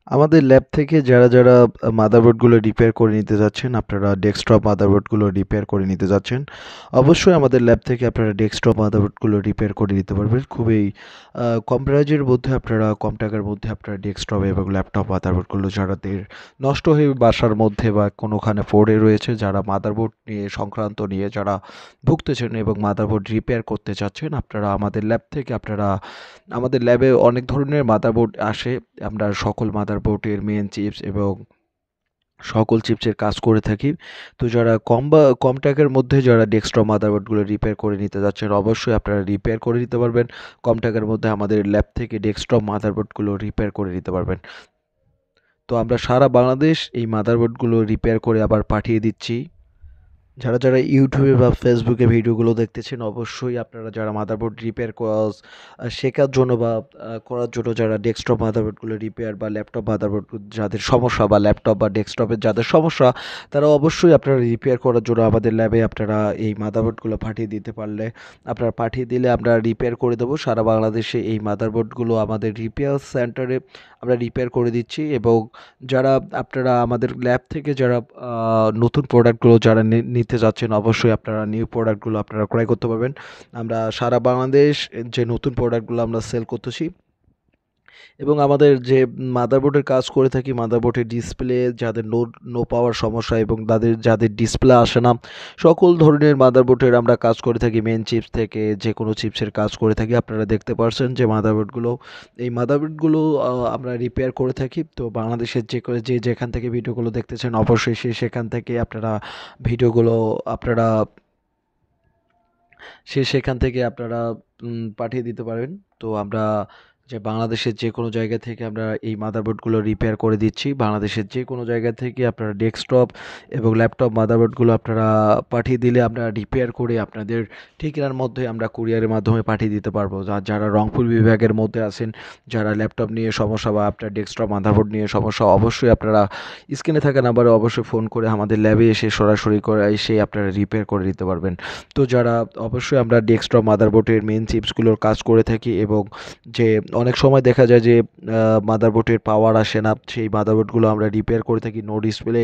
আমাদের ল্যাব থেকে যারা মাদারবোর্ডগুলো রিপেয়ার করে নিতে যাচ্ছেন, আপনারা ডেস্কটপ মাদারবোর্ডগুলো রিপেয়ার করে নিতে যাচ্ছেন, অবশ্যই আমাদের ল্যাব থেকে আপনারা ডেস্কটপ মাদারবোর্ডগুলো রিপেয়ার করে নিতে পারবেন। খুবই কম প্রাইজের মধ্যে আপনারা, কম টাকার মধ্যে আপনারা ডেস্কটপ এবং ল্যাপটপ মাদারবোর্ডগুলো যাদের নষ্ট হয়ে বাসার মধ্যে বা কোনোখানে পড়ে রয়েছে, যারা মাদারবোর্ড নিয়ে সংক্রান্ত নিয়ে যারা ভুগতেছেন এবং মাদারবোর্ড রিপেয়ার করতে চাচ্ছেন, আপনারা আমাদের ল্যাব থেকে আপনারা, আমাদের ল্যাবে অনেক ধরনের মাদারবোর্ড আসে। আমরা সকল মাদারবোর্ডের মেইন চিপস এবং সকল চিপসের কাজ করে থাকি। তো যারা কম টাকার মধ্যে যারা ডেস্কটপ মাদারবোর্ডগুলো রিপেয়ার করে নিতে যাচ্ছেন, অবশ্যই আপনারা রিপেয়ার করে নিতে পারবেন। কম টাকার মধ্যে আমাদের ল্যাব থেকে ডেস্কটপ মাদারবোর্ডগুলো রিপেয়ার করে নিতে পারবেন। তো আমরা সারা বাংলাদেশ এই মাদারবোর্ডগুলো রিপেয়ার করে আবার পাঠিয়ে দিচ্ছি। যারা ইউটিউবে বা ফেসবুকে ভিডিওগুলো দেখতেছেন, অবশ্যই আপনারা যারা মাদারবোর্ড রিপেয়ার শেখার জন্য বা করার জন্য, যারা ডেস্কটপ মাদারবোর্ডগুলো রিপেয়ার বা ল্যাপটপ মাদারবোর্ড যাদের সমস্যা, বা ল্যাপটপ বা ডেস্কটপের যাদের সমস্যা, তারা অবশ্যই আপনারা রিপেয়ার করার জন্য আমাদের ল্যাবে আপনারা এই মাদারবোর্ডগুলো পাঠিয়ে দিতে পারলে, আপনারা পাঠিয়ে দিলে আমরা রিপেয়ার করে দেবো। সারা বাংলাদেশে এই মাদারবোর্ডগুলো আমাদের রিপেয়ার সেন্টারে আমরা রিপেয়ার করে দিচ্ছি। এবং যারা আপনারা আমাদের ল্যাব থেকে যারা নতুন প্রোডাক্টগুলো যারা নিতে যাচ্ছেন, অবশ্যই আপনারা নিউ প্রোডাক্টগুলো আপনারা ক্রয় করতে পারবেন। আমরা সারা বাংলাদেশ যে নতুন প্রোডাক্টগুলো আমরা সেল করতেছি, এবং আমাদের যে মাদারবোর্ডের কাজ করে থাকি, মাদারবোর্ডের ডিসপ্লে যাদের নো পাওয়ার সমস্যা এবং যাদের ডিসপ্লে আসে না, সকল ধরনের মাদারবোর্ডের আমরা কাজ করে থাকি। মেন চিপস থেকে যে কোনো চিপসের কাজ করে থাকি। আপনারা দেখতে পাচ্ছেন যে এই মাদারবোর্ডগুলো আমরা রিপেয়ার করে থাকি। তো বাংলাদেশের যে যেখান থেকে ভিডিওগুলো দেখতেছেন, অবশ্যই সেখান থেকে আপনারা ভিডিওগুলো আপনারা সেখান থেকে আপনারা পাঠিয়ে দিতে পারেন। তো আমরা যে বাংলাদেশের যে কোনো জায়গা থেকে আমরা এই মাদারবোর্ডগুলো রিপেয়ার করে দিচ্ছি। বাংলাদেশের যে কোনো জায়গা থেকে আপনারা ডেস্কটপ এবং ল্যাপটপ মাদারবোর্ডগুলো আপনারা পাঠিয়ে দিলে আমরা রিপেয়ার করে আপনাদের ঠিকানার মধ্যে আমরা কুরিয়ারের মাধ্যমে পাঠিয়ে দিতে পারবো। যারা রংপুর বিভাগের মধ্যে আছেন, যারা ল্যাপটপ নিয়ে সমস্যা বা আপনার ডেস্কটপ মাদারবোর্ড নিয়ে সমস্যা, অবশ্যই আপনারা স্ক্রিনে থাকা নাম্বারে অবশ্যই ফোন করে আমাদের ল্যাবে এসে সরাসরি করে এসে আপনারা রিপেয়ার করে দিতে পারবেন। তো যারা অবশ্যই আমরা ডেস্কটপ মাদারবোর্ডের মেইন চিপসগুলোর কাজ করে থাকি, এবং যে অনেক সময় দেখা যায় যে মাদারবোর্ডের পাওয়ার আসে না, সেই মাদারবোর্ডগুলো আমরা রিপেয়ার করে থাকি। নো ডিসপ্লে,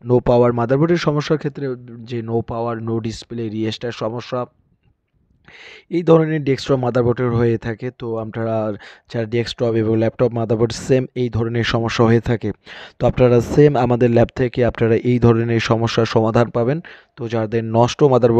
নো পাওয়ার মাদারবোর্ডের সমস্যার ক্ষেত্রে, যে নো পাওয়ার, নো ডিসপ্লে, রিস্টার সমস্যা, এই ধরনের ডেস্কটপ মাদারবোর্ডের হয়ে থাকে। তো আপনারা যারা ডেস্কটপ এবং ল্যাপটপ মাদারবোর্ড সেম এই ধরনের সমস্যা হয়ে থাকে, তো আপনারা সেম আমাদের ল্যাব থেকে আপনারা এই ধরনের সমস্যার সমাধান পাবেন। তো যাদের নষ্ট মাদারবোর্ড